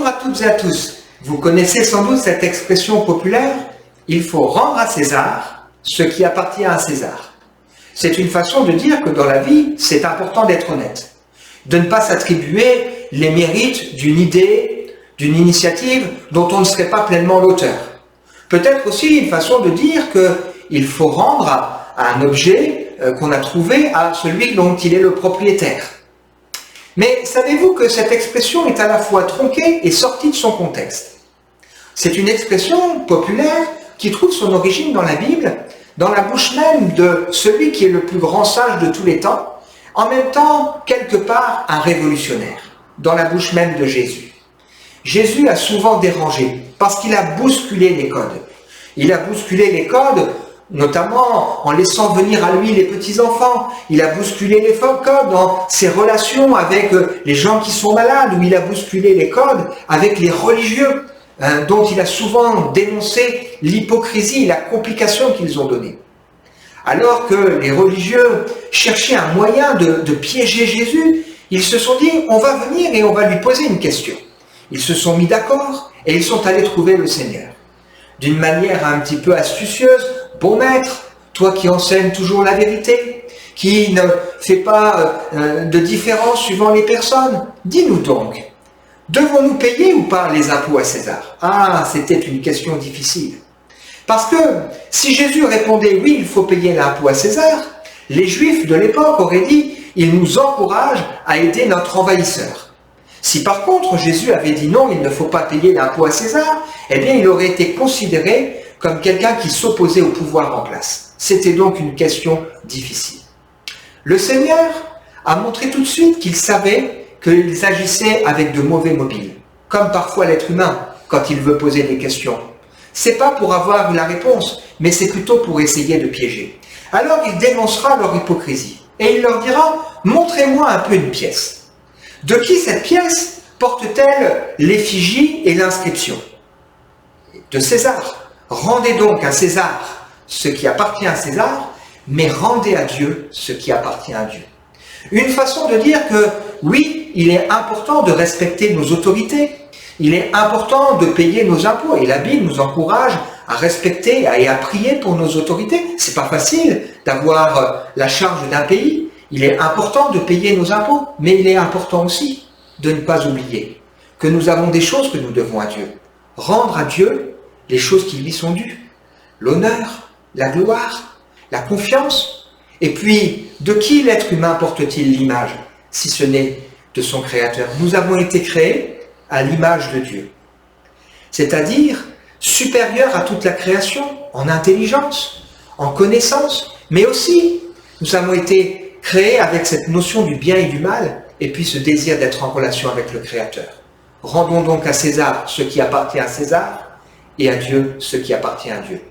Bonjour à toutes et à tous. Vous connaissez sans doute cette expression populaire « il faut rendre à César ce qui appartient à César ». C'est une façon de dire que dans la vie, c'est important d'être honnête, de ne pas s'attribuer les mérites d'une idée, d'une initiative dont on ne serait pas pleinement l'auteur. Peut-être aussi une façon de dire qu'il faut rendre à un objet qu'on a trouvé à celui dont il est le propriétaire. Mais savez-vous que cette expression est à la fois tronquée et sortie de son contexte? C'est une expression populaire qui trouve son origine dans la Bible, dans la bouche même de celui qui est le plus grand sage de tous les temps, en même temps, quelque part, un révolutionnaire, dans la bouche même de Jésus. Jésus a souvent dérangé, parce qu'il a bousculé les codes. Il a bousculé les codes, notamment en laissant venir à lui les petits-enfants. Il a bousculé les codes dans ses relations avec les gens qui sont malades, ou il a bousculé les codes avec les religieux, dont il a souvent dénoncé l'hypocrisie et la complication qu'ils ont donnée. Alors que les religieux cherchaient un moyen de piéger Jésus, ils se sont dit « on va venir et on va lui poser une question ». Ils se sont mis d'accord et ils sont allés trouver le Seigneur. D'une manière un petit peu astucieuse, « bon maître, toi qui enseignes toujours la vérité, qui ne fais pas de différence suivant les personnes, dis-nous donc, devons-nous payer ou pas les impôts à César ?» Ah, c'était une question difficile. Parce que si Jésus répondait « oui, il faut payer l'impôt à César », les Juifs de l'époque auraient dit « il nous encourage à aider notre envahisseur ». Si par contre Jésus avait dit « non, il ne faut pas payer l'impôt à César », eh bien il aurait été considéré comme quelqu'un qui s'opposait au pouvoir en place. C'était donc une question difficile. Le Seigneur a montré tout de suite qu'il savait qu'ils agissaient avec de mauvais mobiles, comme parfois l'être humain quand il veut poser des questions. C'est pas pour avoir la réponse, mais c'est plutôt pour essayer de piéger. Alors il dénoncera leur hypocrisie et il leur dira « montrez-moi un peu une pièce ». De qui cette pièce porte-t-elle l'effigie et l'inscription? De César. Rendez donc à César ce qui appartient à César, mais rendez à Dieu ce qui appartient à Dieu. Une façon de dire que oui, il est important de respecter nos autorités, il est important de payer nos impôts, et la Bible nous encourage à respecter et à prier pour nos autorités. C'est pas facile d'avoir la charge d'un pays. Il est important de payer nos impôts, mais il est important aussi de ne pas oublier que nous avons des choses que nous devons à Dieu. Rendre à Dieu les choses qui lui sont dues. L'honneur, la gloire, la confiance. Et puis, de qui l'être humain porte-t-il l'image, si ce n'est de son Créateur? Nous avons été créés à l'image de Dieu. C'est-à-dire supérieur à toute la création, en intelligence, en connaissance, mais aussi nous avons été créés avec cette notion du bien et du mal, et puis ce désir d'être en relation avec le Créateur. Rendons donc à César ce qui appartient à César, et à Dieu ce qui appartient à Dieu.